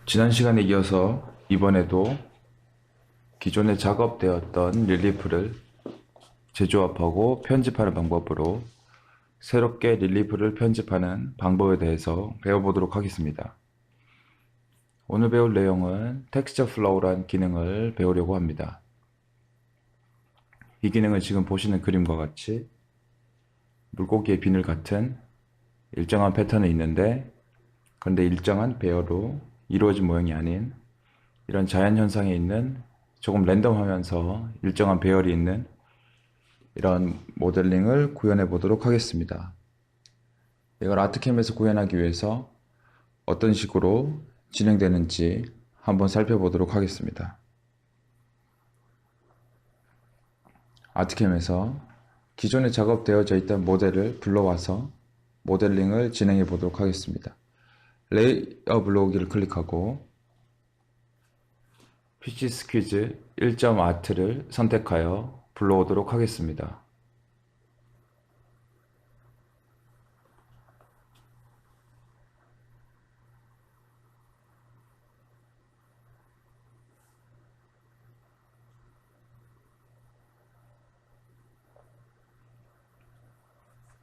지난 시간에 이어서 이번에도 기존에 작업되었던 릴리프를 재조합하고 편집하는 방법으로 새롭게 릴리프를 편집하는 방법에 대해서 배워보도록 하겠습니다. 오늘 배울 내용은 텍스처 플로우란 기능을 배우려고 합니다. 이 기능은 지금 보시는 그림과 같이 물고기의 비늘 같은 일정한 패턴이 있는데, 그런데 일정한 배열로 이루어진 모양이 아닌 이런 자연현상에 있는 조금 랜덤하면서 일정한 배열이 있는 이런 모델링을 구현해 보도록 하겠습니다. 이걸 아트캠에서 구현하기 위해서 어떤 식으로 진행되는지 한번 살펴보도록 하겠습니다. 아트캠에서 기존에 작업되어져 있던 모델을 불러와서 모델링을 진행해 보도록 하겠습니다. 레이어 블록기를 클릭하고 PC 스퀴즈 1.art를 선택하여 불러오도록 하겠습니다.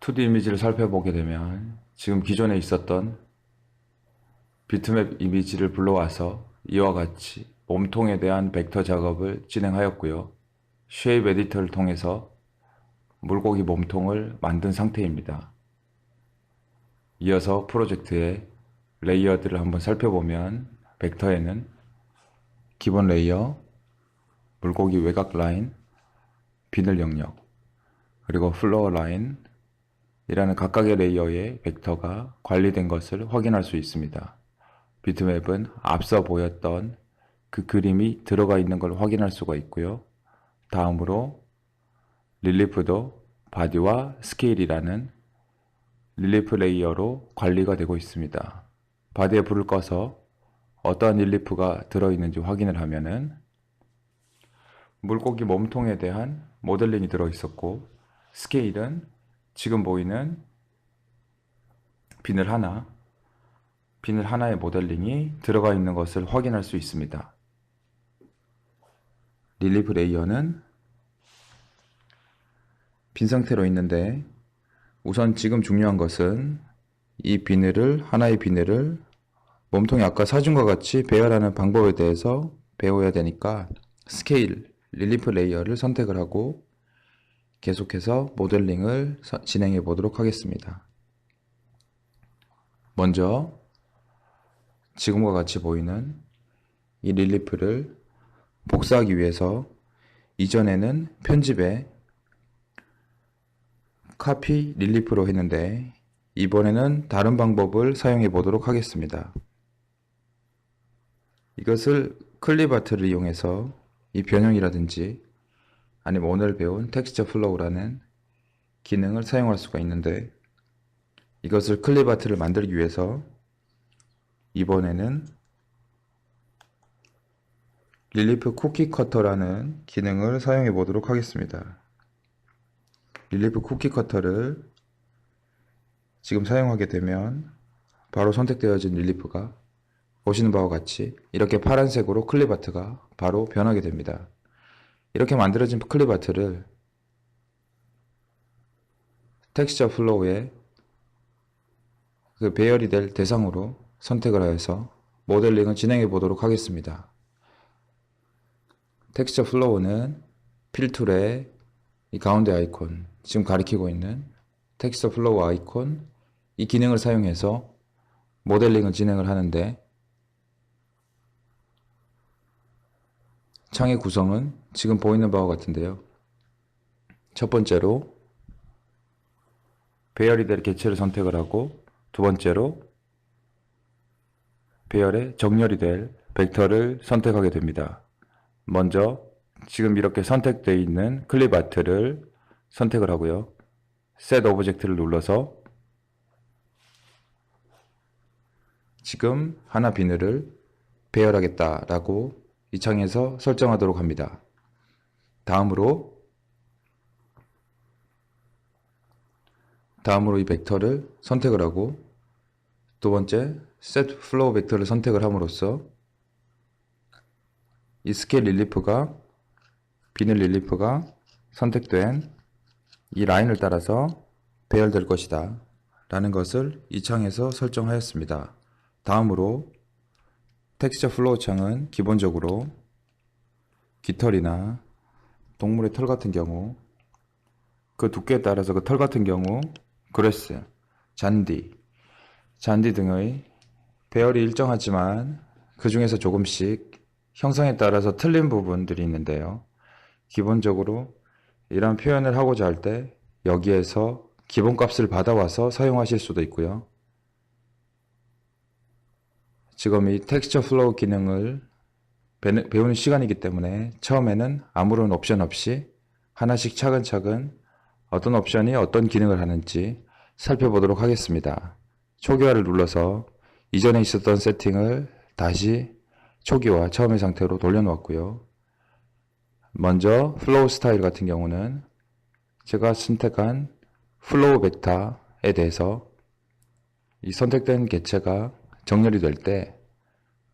(2D) 이미지를 살펴보게 되면 지금 기존에 있었던 비트맵 이미지를 불러와서 이와 같이 몸통에 대한 벡터 작업을 진행하였고요. 쉐입 에디터를 통해서 물고기 몸통을 만든 상태입니다. 이어서 프로젝트의 레이어들을 한번 살펴보면 벡터에는 기본 레이어, 물고기 외곽 라인, 비늘 영역, 그리고 플로어 라인 이라는 각각의 레이어의 벡터가 관리된 것을 확인할 수 있습니다. 비트맵은 앞서 보였던 그 그림이 들어가 있는 걸 확인할 수가 있고요. 다음으로 릴리프도 바디와 스케일이라는 릴리프 레이어로 관리가 되고 있습니다. 바디에 불을 꺼서 어떠한 릴리프가 들어있는지 확인을 하면은 물고기 몸통에 대한 모델링이 들어있었고, 스케일은 지금 보이는 비늘 하나의 모델링이 들어가 있는 것을 확인할 수 있습니다. 릴리프 레이어는 빈 상태로 있는데, 우선 지금 중요한 것은 이 하나의 비늘을 몸통이 아까 사진과 같이 배열하는 방법에 대해서 배워야 되니까 스케일, 릴리프 레이어를 선택을 하고 계속해서 모델링을 진행해 보도록 하겠습니다. 먼저 지금과 같이 보이는 이 릴리프를 복사하기 위해서 이전에는 편집에 카피 릴리프로 했는데 이번에는 다른 방법을 사용해 보도록 하겠습니다. 이것을 클립아트를 이용해서 이 변형이라든지 아니면 오늘 배운 텍스처 플로우라는 기능을 사용할 수가 있는데, 이것을 클립아트를 만들기 위해서 이번에는 릴리프 쿠키 커터라는 기능을 사용해 보도록 하겠습니다. 릴리프 쿠키 커터를 지금 사용하게 되면 바로 선택되어진 릴리프가 보시는 바와 같이 이렇게 파란색으로 클립아트가 바로 변하게 됩니다. 이렇게 만들어진 클립아트를 텍스처 플로우의 그 배열이 될 대상으로 선택을 하여서 모델링을 진행해 보도록 하겠습니다. 텍스처 플로우는 필툴의 이 가운데 아이콘, 지금 가리키고 있는 텍스처 플로우 아이콘, 이 기능을 사용해서 모델링을 진행을 하는데, 창의 구성은 지금 보이는 바와 같은데요. 첫 번째로 배열이 될 개체를 선택을 하고, 두 번째로 배열의 정렬이 될 벡터를 선택하게 됩니다. 먼저 지금 이렇게 선택되어 있는 클립 아트를 선택을 하고요. 셋 오브젝트를 눌러서 지금 하나 비늘을 배열하겠다라고 이 창에서 설정하도록 합니다. 다음으로 이 벡터를 선택을 하고 두 번째 Set Flow 벡터를 선택을 함으로써 이 스케일 릴리프가 비늘 릴리프가 선택된 이 라인을 따라서 배열될 것이다 라는 것을 이 창에서 설정하였습니다. 다음으로 텍스처 플로우 창은 기본적으로 깃털이나 동물의 털 같은 경우 그 두께에 따라서 그 털 같은 경우 그레스, 잔디 등의 배열이 일정하지만 그 중에서 조금씩 형상에 따라서 틀린 부분들이 있는데요. 기본적으로 이런 표현을 하고자 할 때 여기에서 기본값을 받아와서 사용하실 수도 있고요. 지금 이 텍스처 플로우 기능을 배우는 시간이기 때문에 처음에는 아무런 옵션 없이 하나씩 차근차근 어떤 옵션이 어떤 기능을 하는지 살펴보도록 하겠습니다. 초기화를 눌러서 이전에 있었던 세팅을 다시 초기화 처음의 상태로 돌려놓았고요. 먼저 플로우 스타일 같은 경우는 제가 선택한 플로우 벡터에 대해서 이 선택된 개체가 정렬이 될 때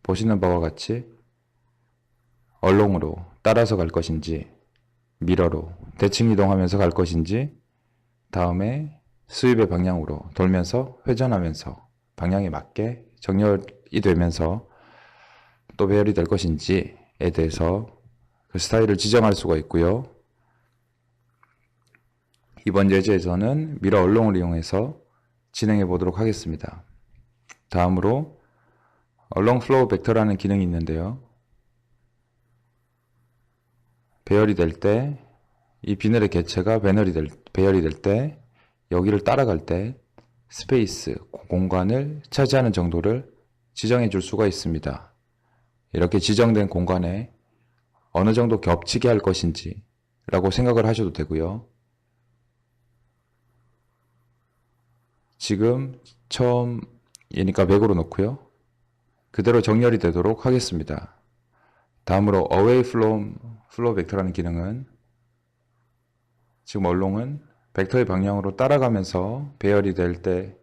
보시는 바와 같이 얼롱으로 따라서 갈 것인지 미러로 대칭 이동하면서 갈 것인지 다음에 스윕의 방향으로 돌면서 회전하면서 방향에 맞게 정렬이 되면서 또 배열이 될 것인지에 대해서 그 스타일을 지정할 수가 있고요. 이번 예제에서는 미러 얼롱을 이용해서 진행해 보도록 하겠습니다. 다음으로 얼롱 플로우 벡터라는 기능이 있는데요. 배열이 될 때 이 비늘의 개체가 배열이 될 때 여기를 따라갈 때 스페이스, 공간을 차지하는 정도를 지정해 줄 수가 있습니다. 이렇게 지정된 공간에 어느 정도 겹치게 할 것인지 라고 생각을 하셔도 되고요. 지금 처음 얘니까 100으로 놓고요. 그대로 정렬이 되도록 하겠습니다. 다음으로 Away from Flow 벡터라는 기능은 지금 얼롱은 벡터의 방향으로 따라가면서 배열이 될 때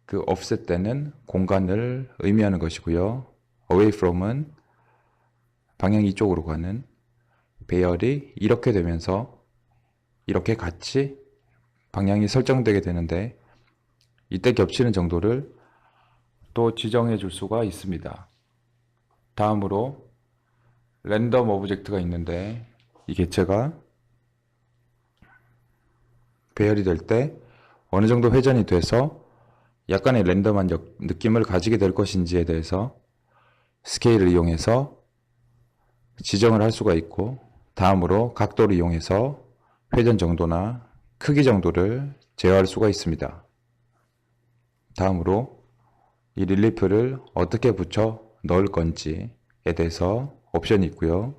그 offset 되는 공간을 의미하는 것이고요. Away from은 방향 이쪽으로 가는 배열이 이렇게 되면서 이렇게 같이 방향이 설정되게 되는데 이때 겹치는 정도를 또 지정해 줄 수가 있습니다. 다음으로 랜덤 오브젝트가 있는데 이 개체가 배열이 될 때 어느 정도 회전이 돼서 약간의 랜덤한 느낌을 가지게 될 것인지에 대해서 스케일을 이용해서 지정을 할 수가 있고 다음으로 각도를 이용해서 회전 정도나 크기 정도를 제어할 수가 있습니다. 다음으로 이 릴리프를 어떻게 붙여 넣을 건지에 대해서 옵션이 있고요.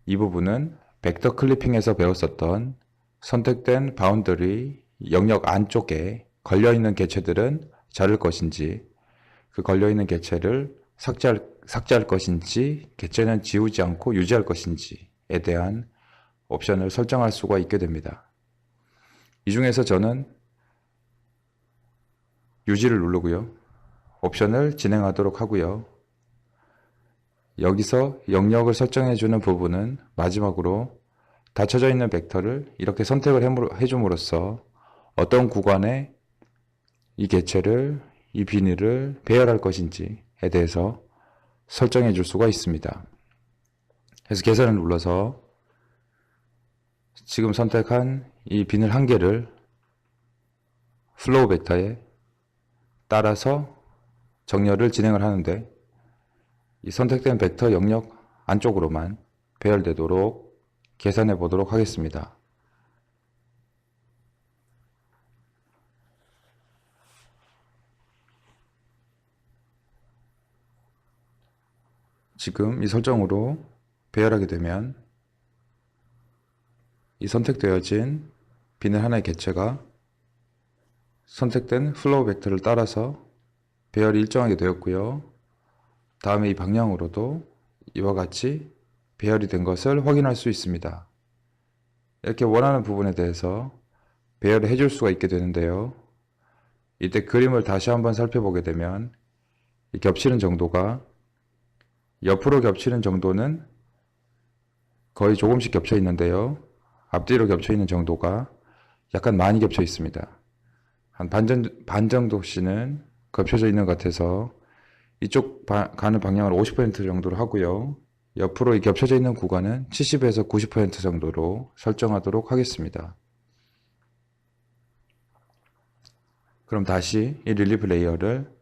이 부분은 벡터 클리핑에서 배웠었던 선택된 바운더리 영역 안쪽에 걸려있는 개체들은 자를 것인지 그 걸려있는 개체를 삭제할 것인지 개체는 지우지 않고 유지할 것인지에 대한 옵션을 설정할 수가 있게 됩니다. 이 중에서 저는 유지를 누르고요. 옵션을 진행하도록 하고요. 여기서 영역을 설정해 주는 부분은 마지막으로 닫혀져 있는 벡터를 이렇게 선택을 해줌으로써 어떤 구간에 이 개체를, 이 비닐을 배열할 것인지에 대해서 설정해 줄 수가 있습니다. 그래서 계산을 눌러서 지금 선택한 이 비늘 한 개를 플로우 벡터에 따라서 정렬을 진행을 하는데 이 선택된 벡터 영역 안쪽으로만 배열되도록 계산해 보도록 하겠습니다. 지금 이 설정으로 배열하게 되면 이 선택되어진 비늘 하나의 개체가 선택된 플로우 벡터를 따라서 배열이 일정하게 되었고요. 다음에 이 방향으로도 이와 같이 배열이 된 것을 확인할 수 있습니다. 이렇게 원하는 부분에 대해서 배열을 해줄 수가 있게 되는데요. 이때 그림을 다시 한번 살펴보게 되면 이 겹치는 정도가 옆으로 겹치는 정도는 거의 조금씩 겹쳐 있는데요. 앞뒤로 겹쳐 있는 정도가 약간 많이 겹쳐 있습니다. 한 반 정도씩은 겹쳐져 있는 것 같아서 이쪽 가는 방향을 50% 정도로 하고요. 옆으로 이 겹쳐져 있는 구간은 70에서 90% 정도로 설정하도록 하겠습니다. 그럼 다시 이 릴리프 레이어를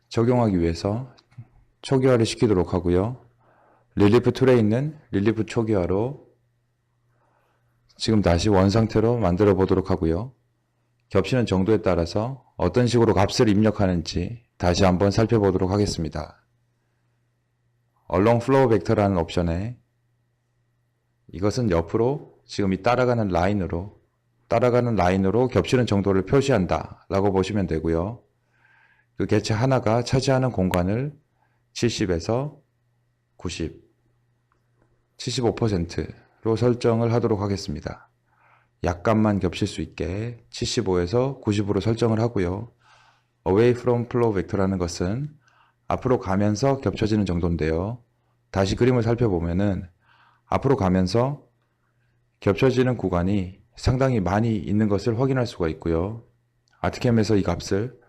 적용하기 위해서 초기화를 시키도록 하고요. 릴리프 툴에 있는 릴리프 초기화로 지금 다시 원상태로 만들어 보도록 하고요. 겹치는 정도에 따라서 어떤 식으로 값을 입력하는지 다시 한번 살펴보도록 하겠습니다. Along Flow Vector라는 옵션에 이것은 옆으로 지금 이 따라가는 라인으로 겹치는 정도를 표시한다 라고 보시면 되고요. 그 개체 하나가 차지하는 공간을 70에서 90, 75%로 설정을 하도록 하겠습니다. 약간만 겹칠 수 있게 75에서 90으로 설정을 하고요. Away from Flow Vector라는 것은 앞으로 가면서 겹쳐지는 정도인데요. 다시 그림을 살펴보면은 앞으로 가면서 겹쳐지는 구간이 상당히 많이 있는 것을 확인할 수가 있고요. 아트캠에서 이 값을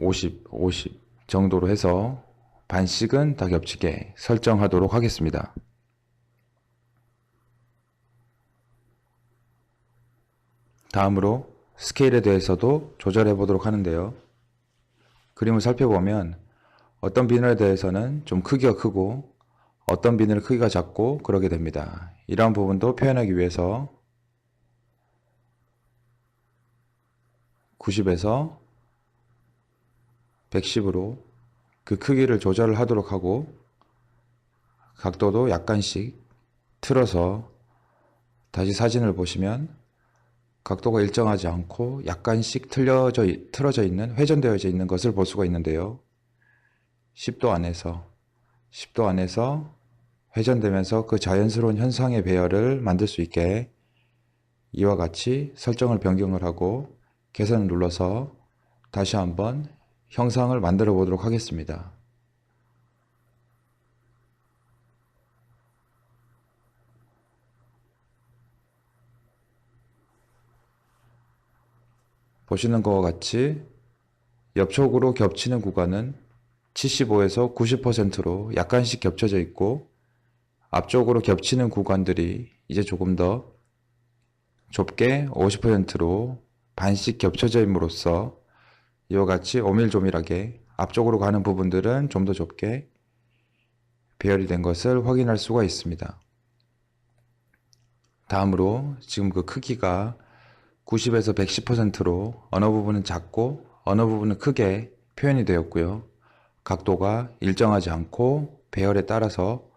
50 정도로 해서 반씩은 다 겹치게 설정하도록 하겠습니다. 다음으로 스케일에 대해서도 조절해 보도록 하는데요. 그림을 살펴보면 어떤 비늘에 대해서는 좀 크기가 크고 어떤 비늘은 크기가 작고 그러게 됩니다. 이러한 부분도 표현하기 위해서 90에서 110으로 그 크기를 조절을 하도록 하고 각도도 약간씩 틀어서 다시 사진을 보시면 각도가 일정하지 않고 약간씩 틀어져 있는, 회전되어져 있는 것을 볼 수가 있는데요. 10도 안에서 회전되면서 그 자연스러운 현상의 배열을 만들 수 있게 이와 같이 설정을 변경을 하고 개선을 눌러서 다시 한번 형상을 만들어 보도록 하겠습니다. 보시는 것과 같이 옆쪽으로 겹치는 구간은 75에서 90%로 약간씩 겹쳐져 있고 앞쪽으로 겹치는 구간들이 이제 조금 더 좁게 50%로 반씩 겹쳐져 임으로써 이와 같이 오밀조밀하게 앞쪽으로 가는 부분들은 좀 더 좁게 배열이 된 것을 확인할 수가 있습니다. 다음으로 지금 그 크기가 90에서 110%로 어느 부분은 작고 어느 부분은 크게 표현이 되었고요. 각도가 일정하지 않고 배열에 따라서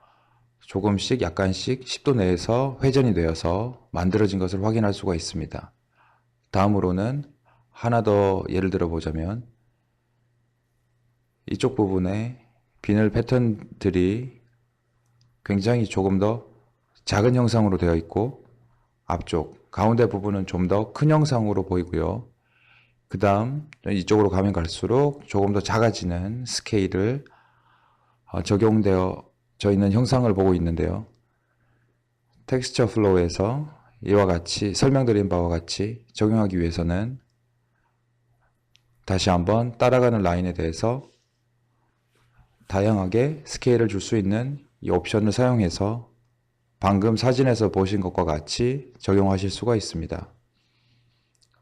조금씩 약간씩 10도 내에서 회전이 되어서 만들어진 것을 확인할 수가 있습니다. 다음으로는 하나 더 예를 들어 보자면 이쪽 부분에 비늘 패턴들이 굉장히 조금 더 작은 형상으로 되어 있고 앞쪽 가운데 부분은 좀 더 큰 형상으로 보이고요. 그 다음 이쪽으로 가면 갈수록 조금 더 작아지는 스케일을 적용되어 있는 형상을 보고 있는데요. 텍스처 플로우에서 이와 같이 설명드린 바와 같이 적용하기 위해서는 다시 한번 따라가는 라인에 대해서 다양하게 스케일을 줄 수 있는 이 옵션을 사용해서 방금 사진에서 보신 것과 같이 적용하실 수가 있습니다.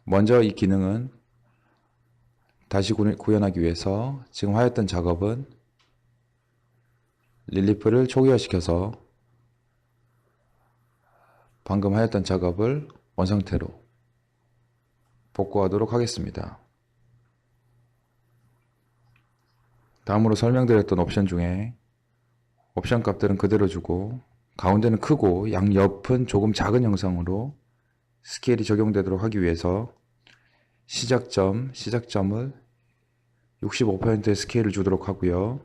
먼저 이 기능은 다시 구현하기 위해서 지금 하였던 작업은 릴리프를 초기화시켜서 방금 하였던 작업을 원상태로 복구하도록 하겠습니다. 다음으로 설명드렸던 옵션 중에 옵션 값들은 그대로 주고 가운데는 크고 양옆은 조금 작은 형상으로 스케일이 적용되도록 하기 위해서 시작점을 65%의 스케일을 주도록 하고요.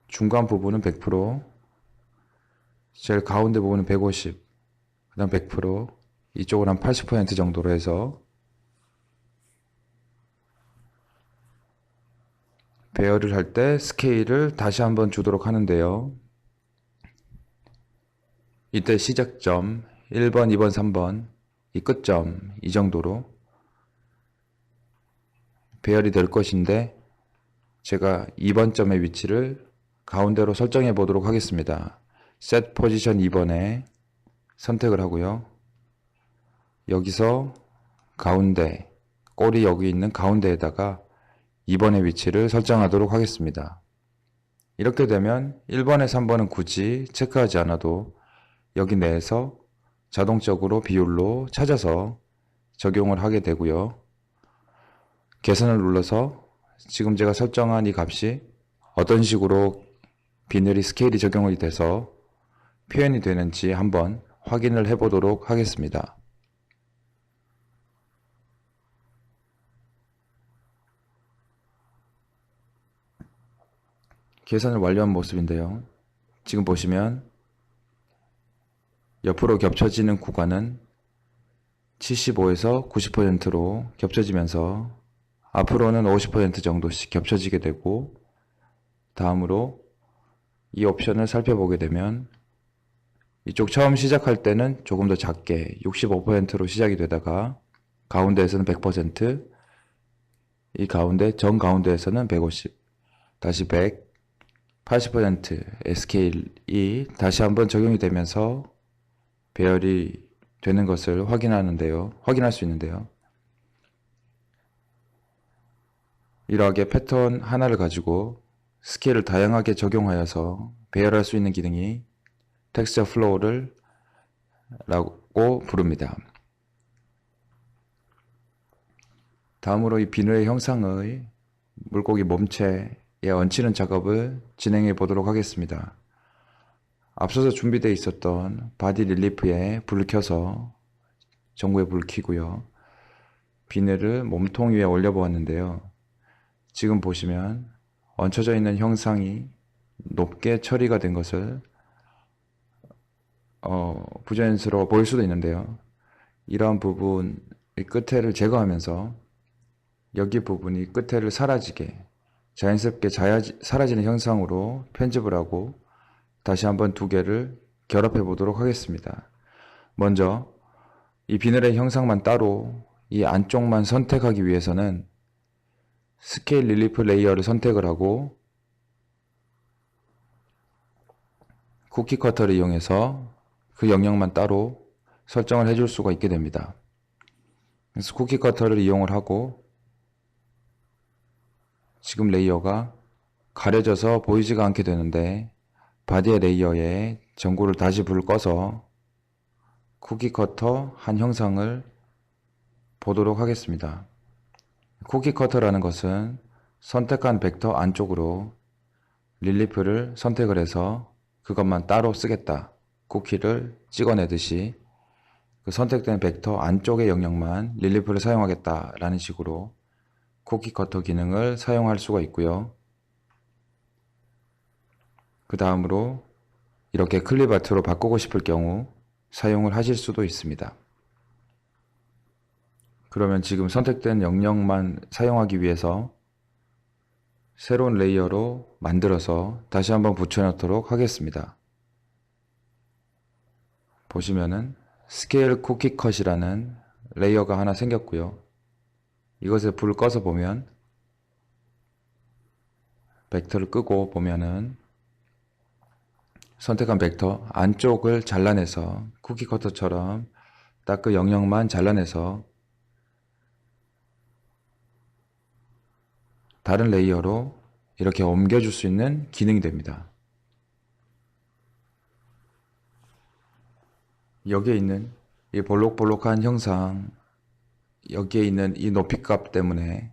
중간 부분은 100%, 제일 가운데 부분은 150, 그 다음 100%, 이쪽을 한 80% 정도로 해서 배열을 할 때 스케일을 다시 한번 주도록 하는데요. 이때 시작점 1번, 2번, 3번 이 끝점 이 정도로 배열이 될 것인데 제가 2번 점의 위치를 가운데로 설정해 보도록 하겠습니다. Set 포지션 2번에 선택을 하고요. 여기서 가운데, 꼬리 여기 있는 가운데에다가 2번의 위치를 설정하도록 하겠습니다. 이렇게 되면 1번에 3번은 굳이 체크하지 않아도 여기 내에서 자동적으로 비율로 찾아서 적용을 하게 되고요. 계산을 눌러서 지금 제가 설정한 이 값이 어떤 식으로 비늘이 스케일이 적용이 돼서 표현이 되는지 한번 확인을 해 보도록 하겠습니다. 계산을 완료한 모습인데요. 지금 보시면 옆으로 겹쳐지는 구간은 75에서 90%로 겹쳐지면서 앞으로는 50% 정도씩 겹쳐지게 되고, 다음으로 이 옵션을 살펴보게 되면 이쪽 처음 시작할 때는 조금 더 작게 65%로 시작이 되다가 가운데에서는 100%, 이 가운데 정 가운데에서는 150, 다시 100, 80%의 스케일이 다시 한번 적용이 되면서 배열이 되는 것을 확인할 수 있는데요. 이러하게 패턴 하나를 가지고 스케일을 다양하게 적용하여서 배열할 수 있는 기능이 텍스처 플로우를 라고 부릅니다. 다음으로 이 비늘의 형상의 물고기 몸체에 얹히는 작업을 진행해 보도록 하겠습니다. 앞서서 준비되어 있었던 바디 릴리프에 불을 켜서 전구에 불을 켜고요. 비늘을 몸통 위에 올려 보았는데요. 지금 보시면 얹혀져 있는 형상이 높게 처리가 된 것을 부자연스러워 보일 수도 있는데요. 이러한 부분의 끝에를 제거하면서 여기 부분이 끝에를 사라지게 자연스럽게 사라지는 형상으로 편집을 하고 다시 한번 두 개를 결합해 보도록 하겠습니다. 먼저 이 비늘의 형상만 따로 이 안쪽만 선택하기 위해서는 스케일 릴리프 레이어를 선택을 하고 쿠키 커터를 이용해서 그 영역만 따로 설정을 해줄 수가 있게 됩니다. 그래서 쿠키 커터를 이용을 하고 지금 레이어가 가려져서 보이지가 않게 되는데 바디의 레이어에 전구를 다시 불을 꺼서 쿠키 커터 한 형상을 보도록 하겠습니다. 쿠키 커터라는 것은 선택한 벡터 안쪽으로 릴리프를 선택을 해서 그것만 따로 쓰겠다, 쿠키를 찍어내듯이 그 선택된 벡터 안쪽의 영역만 릴리프를 사용하겠다라는 식으로 쿠키 커터 기능을 사용할 수가 있고요. 그 다음으로 이렇게 클립 아트로 바꾸고 싶을 경우 사용을 하실 수도 있습니다. 그러면 지금 선택된 영역만 사용하기 위해서 새로운 레이어로 만들어서 다시 한번 붙여넣도록 하겠습니다. 보시면은 스케일 쿠키 컷이라는 레이어가 하나 생겼고요. 이것에 불을 꺼서 보면 벡터를 끄고 보면은 선택한 벡터 안쪽을 잘라내서 쿠키 커터처럼 딱 그 영역만 잘라내서 다른 레이어로 이렇게 옮겨줄 수 있는 기능이 됩니다. 여기에 있는 이 볼록볼록한 형상, 여기에 있는 이 높이값 때문에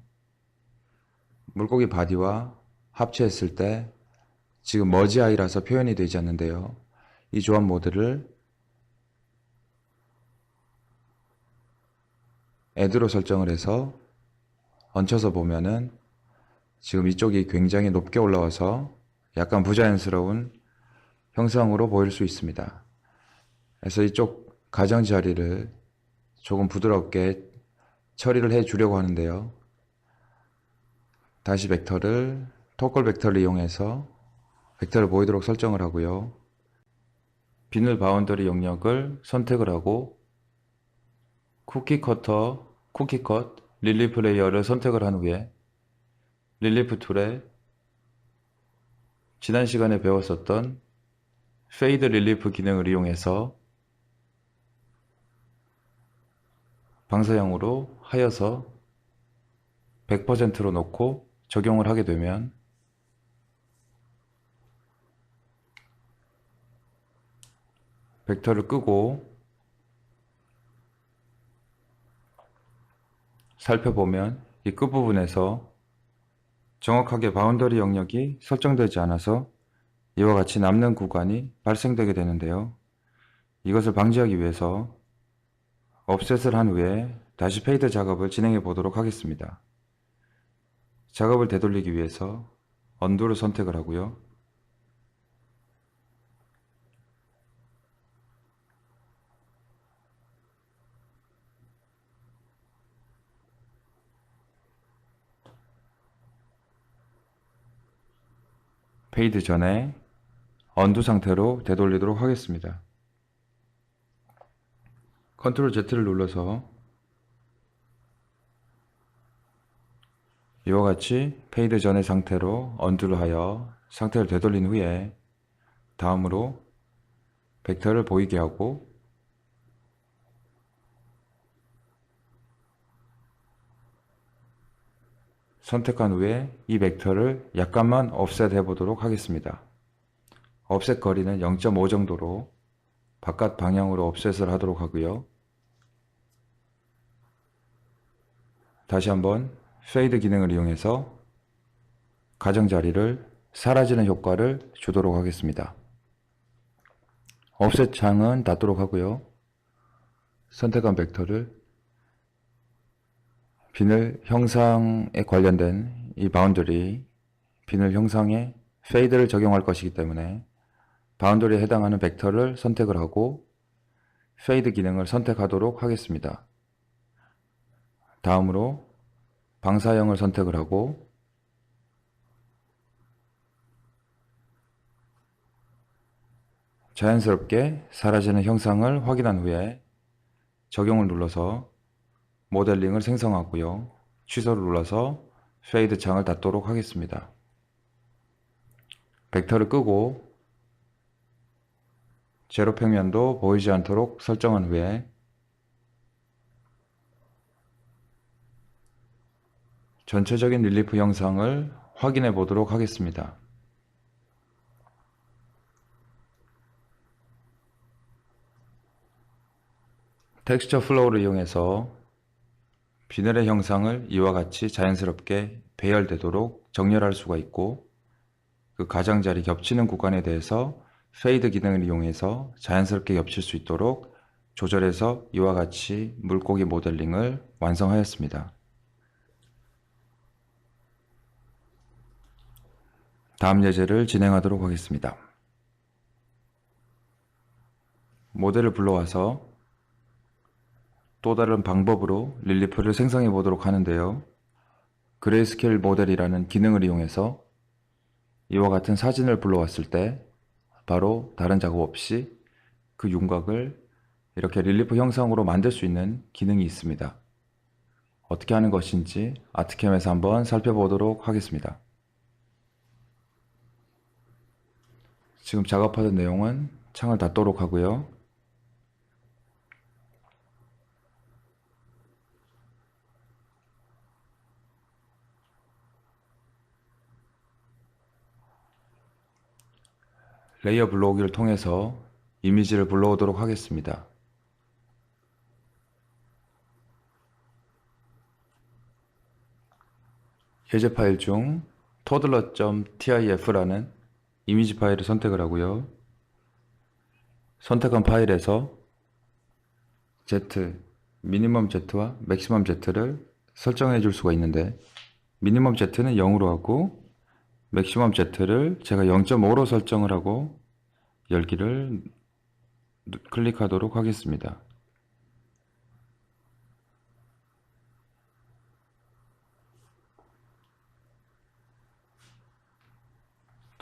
물고기 바디와 합체했을 때 지금 머지아이라서 표현이 되지 않는데요. 이 조합 모드를 애드로 설정을 해서 얹혀서 보면은 지금 이쪽이 굉장히 높게 올라와서 약간 부자연스러운 형상으로 보일 수 있습니다. 그래서 이쪽 가장자리를 조금 부드럽게 처리를 해 주려고 하는데요. 다시 벡터를 토컬 벡터를 이용해서 벡터를 보이도록 설정을 하고요. 비늘 바운더리 영역을 선택을 하고 쿠키 커터, 쿠키 컷, 릴리프 레이어를 선택을 한 후에 릴리프 툴에 지난 시간에 배웠었던 페이드 릴리프 기능을 이용해서 방사형으로 하여서 100%로 놓고 적용을 하게 되면 벡터를 끄고 살펴보면 이 끝부분에서 정확하게 바운더리 영역이 설정되지 않아서 이와 같이 남는 구간이 발생되게 되는데요. 이것을 방지하기 위해서 offset을 한 후에 다시 페이드 작업을 진행해 보도록 하겠습니다. 작업을 되돌리기 위해서 언두를 선택을 하고요. 페이드 전에 언두 상태로 되돌리도록 하겠습니다. 컨트롤 Z를 눌러서 이와 같이 페이드 전의 상태로 언두를 하여 상태를 되돌린 후에 다음으로 벡터를 보이게 하고 선택한 후에 이 벡터를 약간만 offset 해 보도록 하겠습니다. offset 거리는 0.5 정도로 바깥 방향으로 offset을 하도록 하고요. 다시 한번 페이드 기능을 이용해서 가장자리를 사라지는 효과를 주도록 하겠습니다. offset 창은 닫도록 하고요. 선택한 벡터를 비늘 형상에 관련된 이 바운더리, 비늘 형상에 페이드를 적용할 것이기 때문에 바운더리에 해당하는 벡터를 선택을 하고 페이드 기능을 선택하도록 하겠습니다. 다음으로 방사형을 선택을 하고 자연스럽게 사라지는 형상을 확인한 후에 적용을 눌러서 모델링을 생성하고요. 취소를 눌러서 페이드 창을 닫도록 하겠습니다. 벡터를 끄고 제로 평면도 보이지 않도록 설정한 후에 전체적인 릴리프 형상을 확인해 보도록 하겠습니다. 텍스처 플로우를 이용해서 비늘의 형상을 이와 같이 자연스럽게 배열되도록 정렬할 수가 있고 그 가장자리 겹치는 구간에 대해서 페이드 기능을 이용해서 자연스럽게 겹칠 수 있도록 조절해서 이와 같이 물고기 모델링을 완성하였습니다. 다음 예제를 진행하도록 하겠습니다. 모델을 불러와서 또 다른 방법으로 릴리프를 생성해 보도록 하는데요. 그레이스케일 모델이라는 기능을 이용해서 이와 같은 사진을 불러왔을 때 바로 다른 작업 없이 그 윤곽을 이렇게 릴리프 형상으로 만들 수 있는 기능이 있습니다. 어떻게 하는 것인지 아트캠에서 한번 살펴보도록 하겠습니다. 지금 작업하던 내용은 창을 닫도록 하고요. 레이어 불러오기를 통해서 이미지를 불러오도록 하겠습니다. 예제 파일 중 toddler.tif라는 이미지 파일을 선택을 하고요. 선택한 파일에서 Z, 미니멈 Z와 맥시멈 Z를 설정해 줄 수가 있는데 미니멈 Z는 0으로 하고 맥시멈 Z를 제가 0.5로 설정을 하고 열기를 클릭하도록 하겠습니다.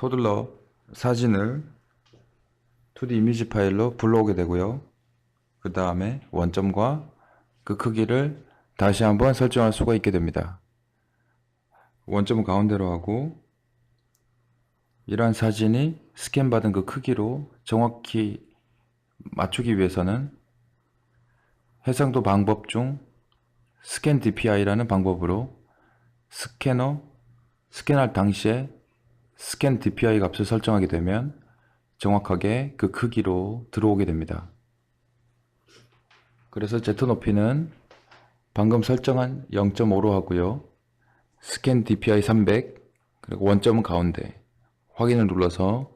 토들러 사진을 2D 이미지 파일로 불러오게 되고요. 그 다음에 원점과 그 크기를 다시 한번 설정할 수가 있게 됩니다. 원점은 가운데로 하고, 이러한 사진이 스캔받은 그 크기로 정확히 맞추기 위해서는 해상도 방법 중 스캔 DPI라는 방법으로 스캔할 당시에 스캔 DPI 값을 설정하게 되면 정확하게 그 크기로 들어오게 됩니다. 그래서 Z 높이는 방금 설정한 0.5로 하고요. 스캔 DPI 300, 그리고 원점은 가운데, 확인을 눌러서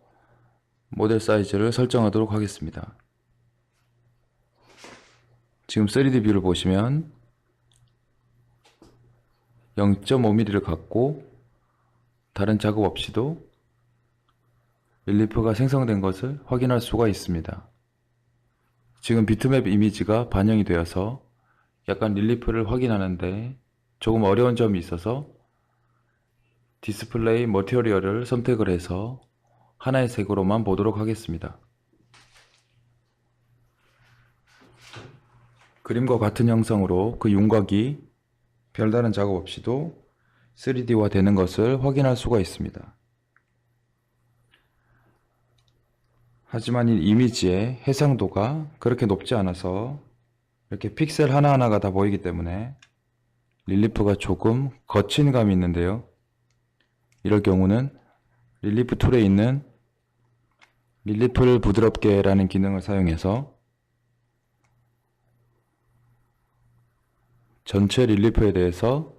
모델 사이즈를 설정하도록 하겠습니다. 지금 3D 뷰를 보시면 0.5mm를 갖고 다른 작업 없이도 릴리프가 생성된 것을 확인할 수가 있습니다. 지금 비트맵 이미지가 반영이 되어서 약간 릴리프를 확인하는데 조금 어려운 점이 있어서 디스플레이 머티리얼을 선택을 해서 하나의 색으로만 보도록 하겠습니다. 그림과 같은 형상으로 그 윤곽이 별다른 작업 없이도 3D화 되는 것을 확인할 수가 있습니다. 하지만 이 이미지의 해상도가 그렇게 높지 않아서 이렇게 픽셀 하나하나가 다 보이기 때문에 릴리프가 조금 거친 감이 있는데요. 이럴 경우는 릴리프 툴에 있는 릴리프를 부드럽게 라는 기능을 사용해서 전체 릴리프에 대해서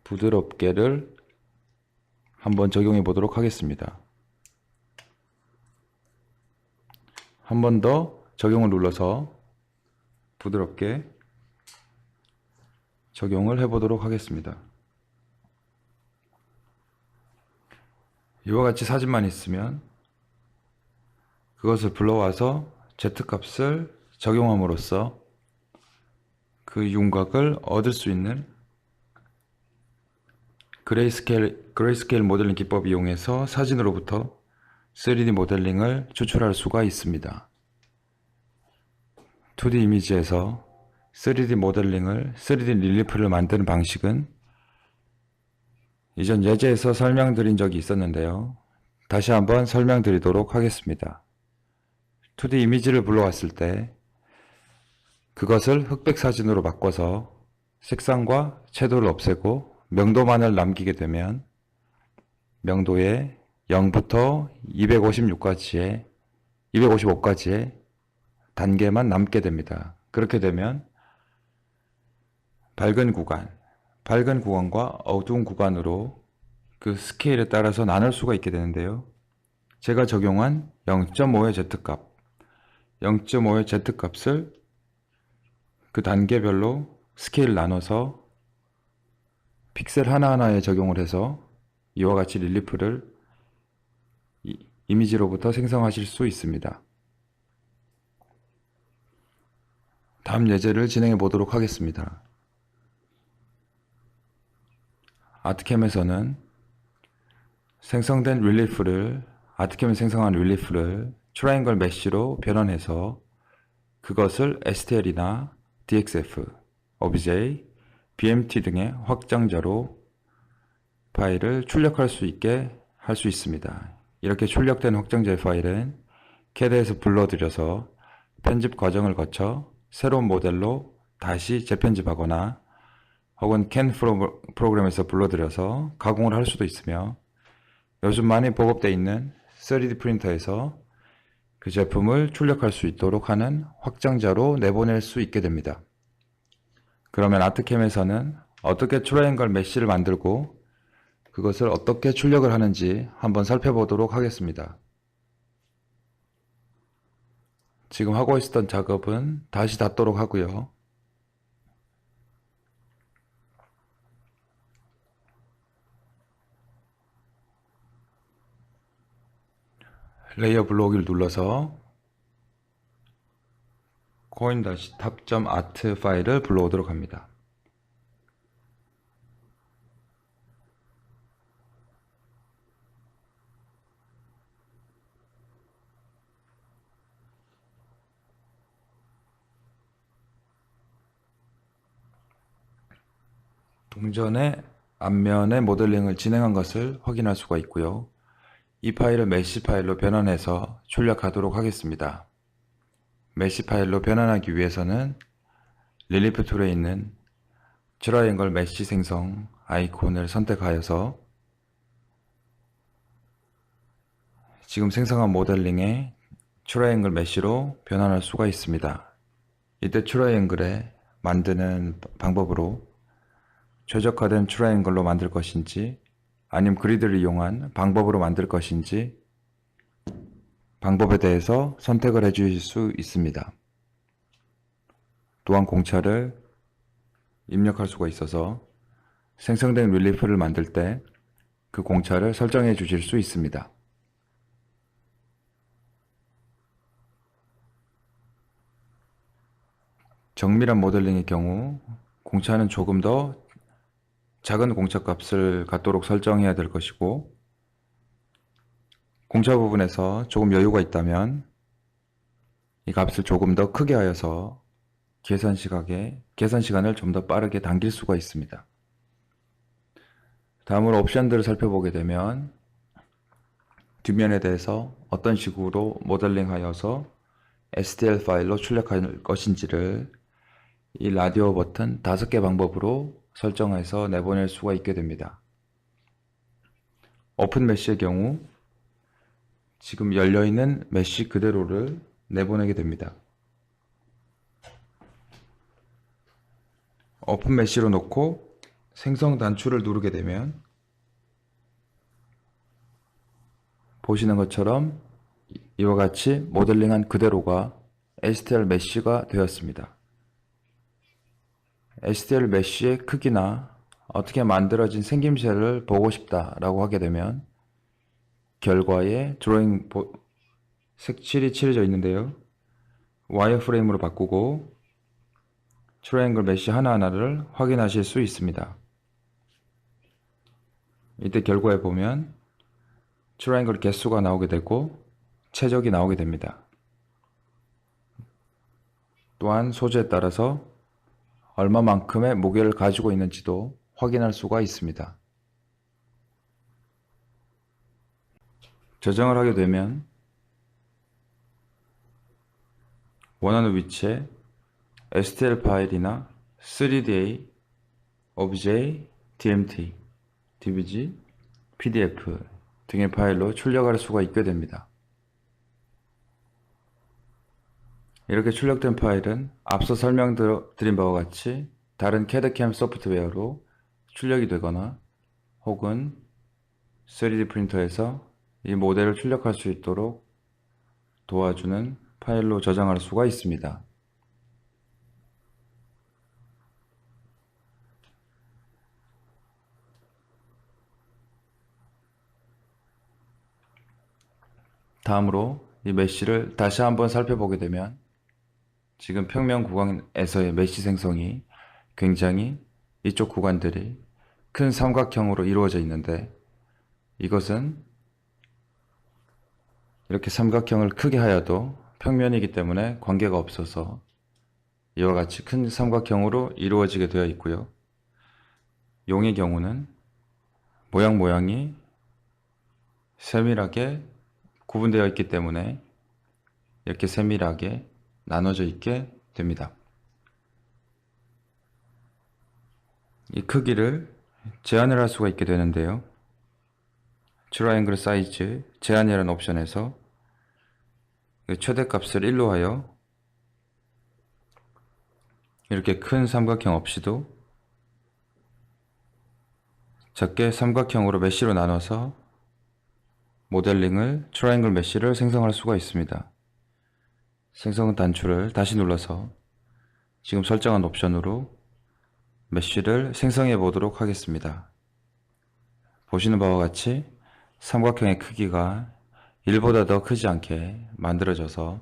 부드럽게를 한번 적용해 보도록 하겠습니다. 한 번 더 적용을 눌러서 부드럽게 적용을 해 보도록 하겠습니다. 이와 같이 사진만 있으면 그것을 불러와서 Z값을 적용함으로써 그 윤곽을 얻을 수 있는 그레이스케일 모델링 기법을 이용해서 사진으로부터 3D 모델링을 추출할 수가 있습니다. 2D 이미지에서 3D 모델링을, 3D 릴리프를 만드는 방식은 이전 예제에서 설명드린 적이 있었는데요. 다시 한번 설명드리도록 하겠습니다. 2D 이미지를 불러왔을 때 그것을 흑백 사진으로 바꿔서 색상과 채도를 없애고 명도만을 남기게 되면 명도에 0부터 255까지의 단계만 남게 됩니다. 그렇게 되면 밝은 구간과 어두운 구간으로 그 스케일에 따라서 나눌 수가 있게 되는데요. 제가 적용한 0.5의 Z값을 그 단계별로 스케일 나눠서 픽셀 하나하나에 적용을 해서 이와 같이 릴리프를 이미지로부터 생성하실 수 있습니다. 다음 예제를 진행해 보도록 하겠습니다. 아트캠에서는 아트캠이 생성한 릴리프를 트라이앵글 메쉬로 변환해서 그것을 STL이나 DXF, OBJ, BMT 등의 확장자로 파일을 출력할 수 있게 할 수 있습니다. 이렇게 출력된 확장자의 파일은 CAD에서 불러들여서 편집 과정을 거쳐 새로운 모델로 다시 재편집하거나 혹은 CAN 프로그램에서 불러들여서 가공을 할 수도 있으며 요즘 많이 보급되어 있는 3D 프린터에서 그 제품을 출력할 수 있도록 하는 확장자로 내보낼 수 있게 됩니다. 그러면 아트캠에서는 어떻게 트라이앵글 메쉬를 만들고 그것을 어떻게 출력을 하는지 한번 살펴보도록 하겠습니다. 지금 하고 있었던 작업은 다시 닫도록 하고요. 레이어 불러오기를 눌러서 coin-tab.art 파일을 불러오도록 합니다. 동전의 앞면의 모델링을 진행한 것을 확인할 수가 있고요. 이 파일을 메시 파일로 변환해서 출력하도록 하겠습니다. 메시 파일로 변환하기 위해서는 릴리프 툴에 있는 트라이앵글 메시 생성 아이콘을 선택하여서 지금 생성한 모델링에 트라이앵글 메시로 변환할 수가 있습니다. 이때 트라이앵글에 만드는 방법으로 최적화된 트라이앵글로 만들 것인지 아니면 그리드를 이용한 방법으로 만들 것인지 방법에 대해서 선택을 해 주실 수 있습니다. 또한 공차를 입력할 수가 있어서 생성된 릴리프를 만들 때 그 공차를 설정해 주실 수 있습니다. 정밀한 모델링의 경우 공차는 조금 더 작은 공차 값을 갖도록 설정해야 될 것이고, 공차 부분에서 조금 여유가 있다면 이 값을 조금 더 크게 하여서 계산 시간을 좀 더 빠르게 당길 수가 있습니다. 다음으로 옵션들을 살펴보게 되면 뒷면에 대해서 어떤 식으로 모델링 하여서 STL 파일로 출력할 것인지를 이 라디오 버튼 5개 방법으로 설정해서 내보낼 수가 있게 됩니다. 오픈 메시의 경우 지금 열려있는 메시 그대로를 내보내게 됩니다. 오픈 메시로 놓고 생성 단추를 누르게 되면 보시는 것처럼 이와 같이 모델링한 그대로가 STL 메시가 되었습니다. STL 메시의 크기나 어떻게 만들어진 생김새를 보고 싶다라고 하게 되면 결과에 드로잉 색칠이 칠해져 있는데요. 와이어프레임으로 바꾸고 트라이앵글 메시 하나하나를 확인하실 수 있습니다. 이때 결과에 보면 트라이앵글 개수가 나오게 되고 최적이 나오게 됩니다. 또한 소재에 따라서 얼마만큼의 무게를 가지고 있는지도 확인할 수가 있습니다. 저장을 하게 되면 원하는 위치에 STL 파일이나 3DA, OBJ, DMT, DBG, PDF 등의 파일로 출력할 수가 있게 됩니다. 이렇게 출력된 파일은 앞서 설명드린 바와 같이 다른 CAD/CAM 소프트웨어로 출력이 되거나 혹은 3D 프린터에서 이 모델을 출력할 수 있도록 도와주는 파일로 저장할 수가 있습니다. 다음으로 이 메시를 다시 한번 살펴보게 되면 지금 평면 구간에서의 메시 생성이 굉장히 이쪽 구간들이 큰 삼각형으로 이루어져 있는데, 이것은 이렇게 삼각형을 크게 하여도 평면이기 때문에 관계가 없어서 이와 같이 큰 삼각형으로 이루어지게 되어 있고요. 용의 경우는 모양이 세밀하게 구분되어 있기 때문에 이렇게 세밀하게 나눠져 있게 됩니다. 이 크기를 제한을 할 수가 있게 되는데요. 트라이앵글 사이즈 제한이라는 옵션에서 최대값을 1로 하여 이렇게 큰 삼각형 없이도 작게 삼각형으로 메시로 나눠서 모델링을 트라이앵글 메시를 생성할 수가 있습니다. 생성 단추를 다시 눌러서 지금 설정한 옵션으로 메시를 생성해 보도록 하겠습니다. 보시는 바와 같이 삼각형의 크기가 1보다 더 크지 않게 만들어져서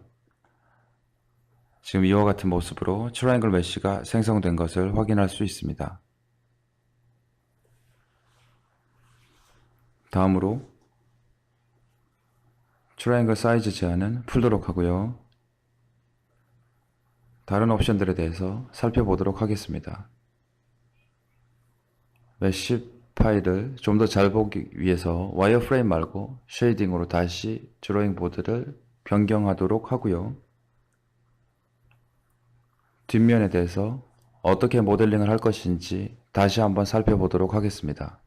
지금 이와 같은 모습으로 트라이앵글 메시가 생성된 것을 확인할 수 있습니다. 다음으로 트라이앵글 사이즈 제한은 풀도록 하고요. 다른 옵션들에 대해서 살펴보도록 하겠습니다. 메쉬 파일을 좀 더 잘 보기 위해서 와이어프레임 말고 쉐이딩으로 다시 드로잉 보드를 변경하도록 하고요. 뒷면에 대해서 어떻게 모델링을 할 것인지 다시 한번 살펴보도록 하겠습니다.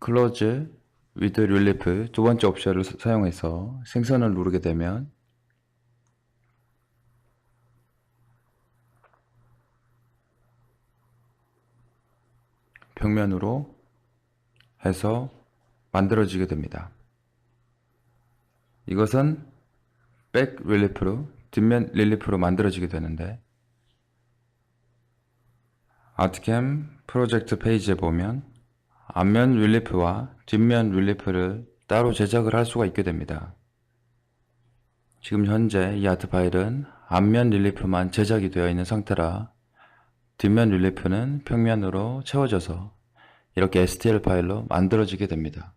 Close with Relief 두 번째 옵션을 사용해서 생성을 누르게 되면 평면으로 해서 만들어지게 됩니다. 이것은 백 릴리프로, 뒷면 릴리프로 만들어지게 되는데 아트캠 프로젝트 페이지에 보면 앞면 릴리프와 뒷면 릴리프를 따로 제작을 할 수가 있게 됩니다. 지금 현재 이 아트 파일은 앞면 릴리프만 제작이 되어 있는 상태라 뒷면 릴리프는 평면으로 채워져서 이렇게 STL 파일로 만들어지게 됩니다.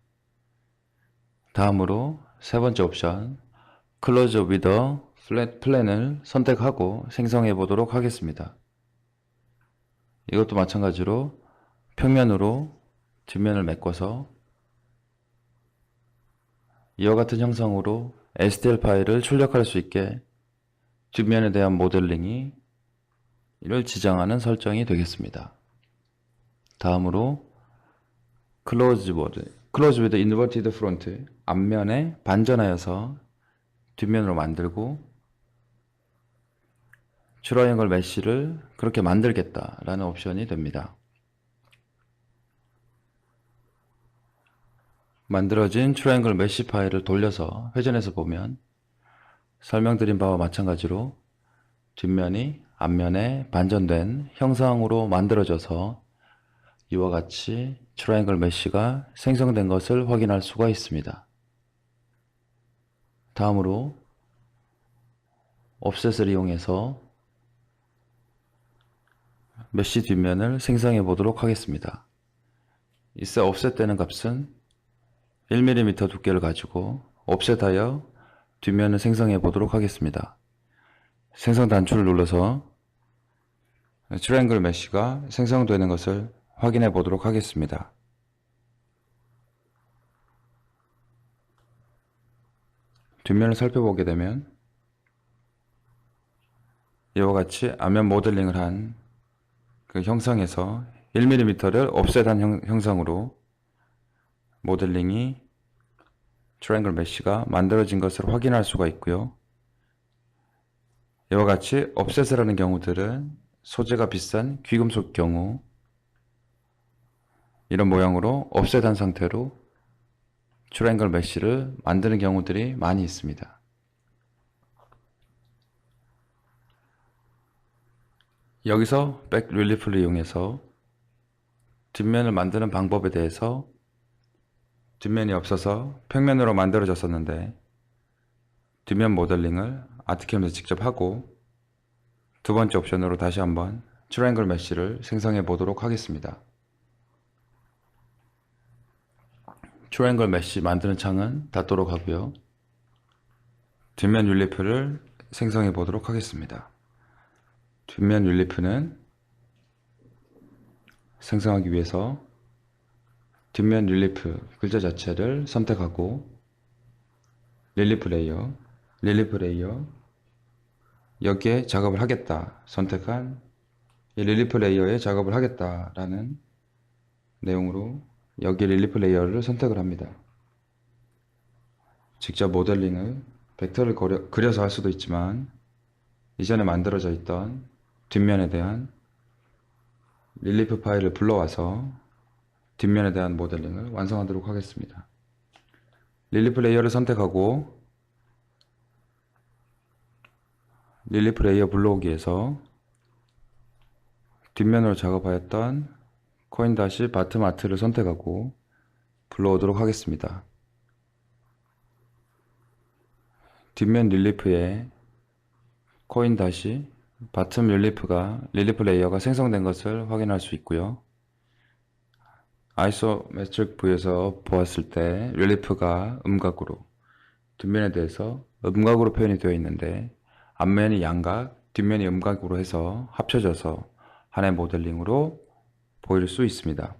다음으로 세 번째 옵션 Close with a Flat Plan을 선택하고 생성해 보도록 하겠습니다. 이것도 마찬가지로 평면으로 뒷면을 메꿔서 이와 같은 형상으로 STL 파일을 출력할 수 있게 뒷면에 대한 모델링이 이를 지정하는 설정이 되겠습니다. 다음으로 Close with Inverted Front 앞면에 반전하여서 뒷면으로 만들고 트라이앵글 메쉬를 그렇게 만들겠다라는 옵션이 됩니다. 만들어진 트라이앵글 메쉬 파일을 돌려서 회전해서 보면 설명드린 바와 마찬가지로 뒷면이 앞면에 반전된 형상으로 만들어져서 이와 같이 트라이앵글 메쉬가 생성된 것을 확인할 수가 있습니다. 다음으로 옵셋을 이용해서 메쉬 뒷면을 생성해 보도록 하겠습니다. 이때 옵셋 되는 값은 1mm 두께를 가지고 옵셋하여 뒷면을 생성해 보도록 하겠습니다. 생성 단추를 눌러서 트라이앵글 메쉬가 생성되는 것을 확인해 보도록 하겠습니다. 뒷면을 살펴보게 되면 이와 같이 앞면 모델링을 한 그 형상에서 1mm를 옵셋한 형상으로 모델링이 트라이앵글 메쉬가 만들어진 것을 확인할 수가 있고요. 이와 같이 옵셋을 하는 경우들은 소재가 비싼 귀금속 경우 이런 모양으로 옵셋한 상태로 트라이앵글 메쉬를 만드는 경우들이 많이 있습니다. 여기서 백 릴리프를 이용해서 뒷면을 만드는 방법에 대해서 뒷면이 없어서 평면으로 만들어졌었는데 뒷면 모델링을 아트캠에서 직접 하고 두 번째 옵션으로 다시 한번 트라이앵글 메쉬를 생성해 보도록 하겠습니다. 트라이앵글 메쉬 만드는 창은 닫도록 하고요. 뒷면 릴리프를 생성해 보도록 하겠습니다. 뒷면 릴리프는 생성하기 위해서 뒷면 릴리프 글자 자체를 선택하고 릴리프 레이어 여기에 작업을 하겠다 선택한 이 릴리프 레이어에 작업을 하겠다라는 내용으로 여기 릴리프 레이어를 선택을 합니다. 직접 모델링을 벡터를 그려서 할 수도 있지만 이전에 만들어져 있던 뒷면에 대한 릴리프 파일을 불러와서 뒷면에 대한 모델링을 완성하도록 하겠습니다. 릴리프 레이어를 선택하고 릴리프 레이어 불러오기에서 뒷면으로 작업하였던 코인 다시 바텀 아트를 선택하고 불러오도록 하겠습니다. 뒷면 릴리프에 코인 다시 바텀 릴리프 레이어가 생성된 것을 확인할 수 있고요. 아이소메트릭 뷰에서 보았을 때 릴리프가 음각으로 뒷면에 대해서 음각으로 표현이 되어 있는데 앞면이 양각, 뒷면이 음각으로 해서 합쳐져서 하나의 모델링으로 보일 수 있습니다.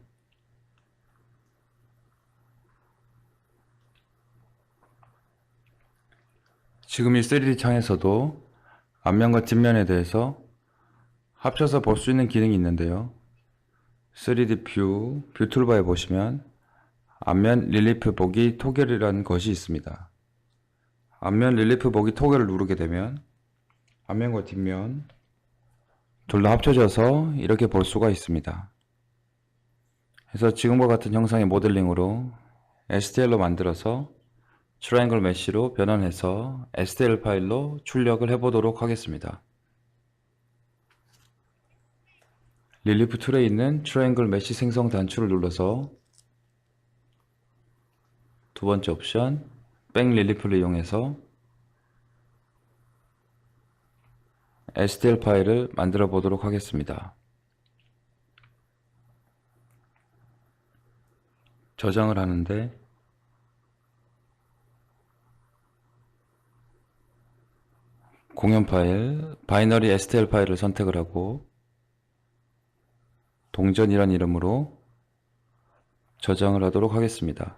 지금 이 3D 창에서도 앞면과 뒷면에 대해서 합쳐서 볼 수 있는 기능이 있는데요. 3D 뷰 툴바에 보시면 앞면 릴리프 보기 토글이라는 것이 있습니다. 앞면 릴리프 보기 토글을 누르게 되면 앞면과 뒷면 둘 다 합쳐져서 이렇게 볼 수가 있습니다. 그래서 지금과 같은 형상의 모델링으로 STL로 만들어서 트라이앵글 메쉬로 변환해서 STL 파일로 출력을 해보도록 하겠습니다. 릴리프 툴에 있는 트라이앵글 메쉬 생성 단추를 눌러서 두 번째 옵션 백 릴리프를 이용해서 STL 파일을 만들어 보도록 하겠습니다. 저장을 하는데 공연 파일, 바이너리 STL 파일을 선택을 하고 동전이란 이름으로 저장을 하도록 하겠습니다.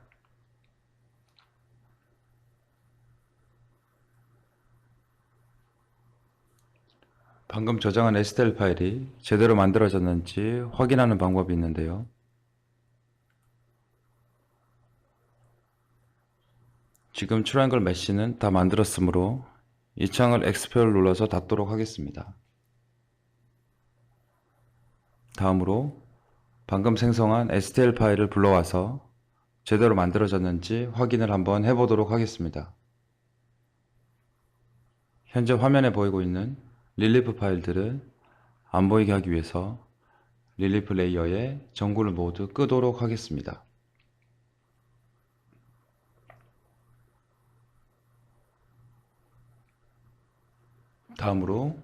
방금 저장한 STL 파일이 제대로 만들어졌는지 확인하는 방법이 있는데요. 지금 트라이앵글 메쉬는 다 만들었으므로 이 창을 X표를 눌러서 닫도록 하겠습니다. 다음으로 방금 생성한 STL 파일을 불러와서 제대로 만들어졌는지 확인을 한번 해보도록 하겠습니다. 현재 화면에 보이고 있는 릴리프 파일들을 안 보이게 하기 위해서 릴리프 레이어의 전구를 모두 끄도록 하겠습니다. 다음으로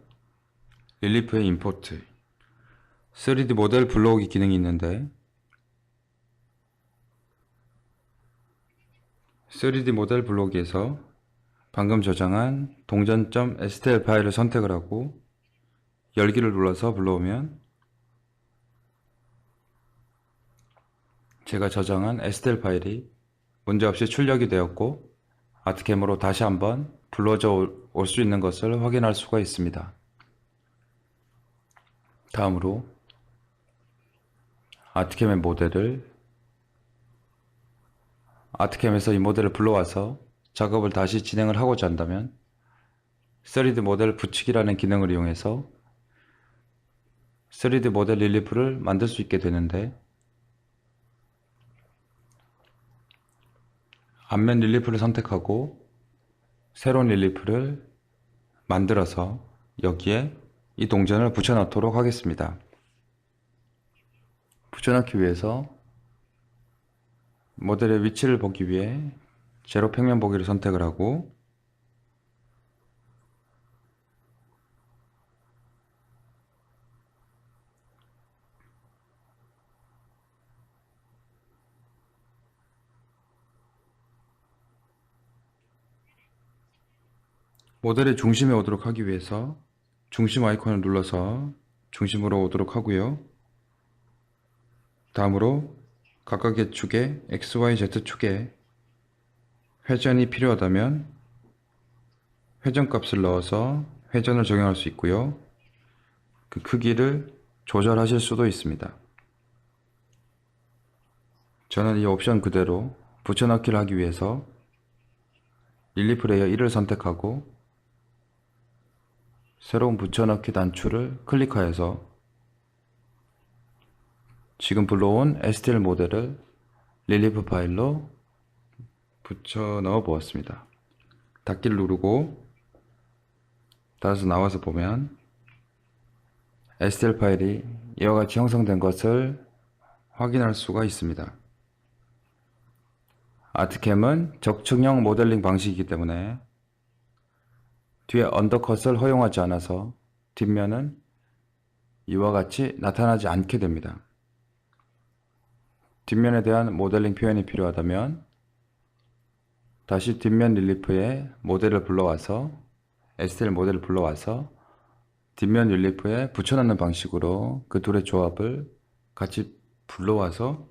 릴리프의 임포트 3D 모델 불러오기 기능이 있는데 3D 모델 불러오기에서 방금 저장한 동전.stl 파일을 선택을 하고 열기를 눌러서 불러오면 제가 저장한 stl 파일이 문제없이 출력이 되었고 아트캠으로 다시 한번 불러져 올 수 있는 것을 확인할 수가 있습니다. 다음으로 아트캠의 모델을 아트캠에서 이 모델을 불러와서 작업을 다시 진행을 하고자 한다면 3D 모델 붙이기라는 기능을 이용해서 3D 모델 릴리프를 만들 수 있게 되는데 앞면 릴리프를 선택하고 새로운 릴리프를 만들어서 여기에 이 동전을 붙여 넣도록 하겠습니다. 붙여 넣기 위해서 모델의 위치를 보기 위해 제로 평면 보기를 선택을 하고 모델의 중심에 오도록 하기 위해서 중심 아이콘을 눌러서 중심으로 오도록 하고요. 다음으로 각각의 축에 XYZ 축에 회전이 필요하다면 회전 값을 넣어서 회전을 적용할 수 있고요. 그 크기를 조절하실 수도 있습니다. 저는 이 옵션 그대로 붙여넣기를 하기 위해서 릴리프 레이어 1을 선택하고 새로운 붙여넣기 단추를 클릭하여서 지금 불러온 STL 모델을 릴리프 파일로 붙여 넣어 보았습니다. 닫기를 누르고 다시 나와서 보면 STL 파일이 이와 같이 형성된 것을 확인할 수가 있습니다. 아트캠은 적층형 모델링 방식이기 때문에 뒤에 언더컷을 허용하지 않아서 뒷면은 이와 같이 나타나지 않게 됩니다. 뒷면에 대한 모델링 표현이 필요하다면 다시 뒷면 릴리프에 모델을 불러와서 STL 모델을 불러와서 뒷면 릴리프에 붙여넣는 방식으로 그 둘의 조합을 같이 불러와서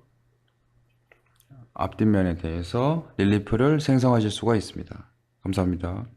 앞뒷면에 대해서 릴리프를 생성하실 수가 있습니다. 감사합니다.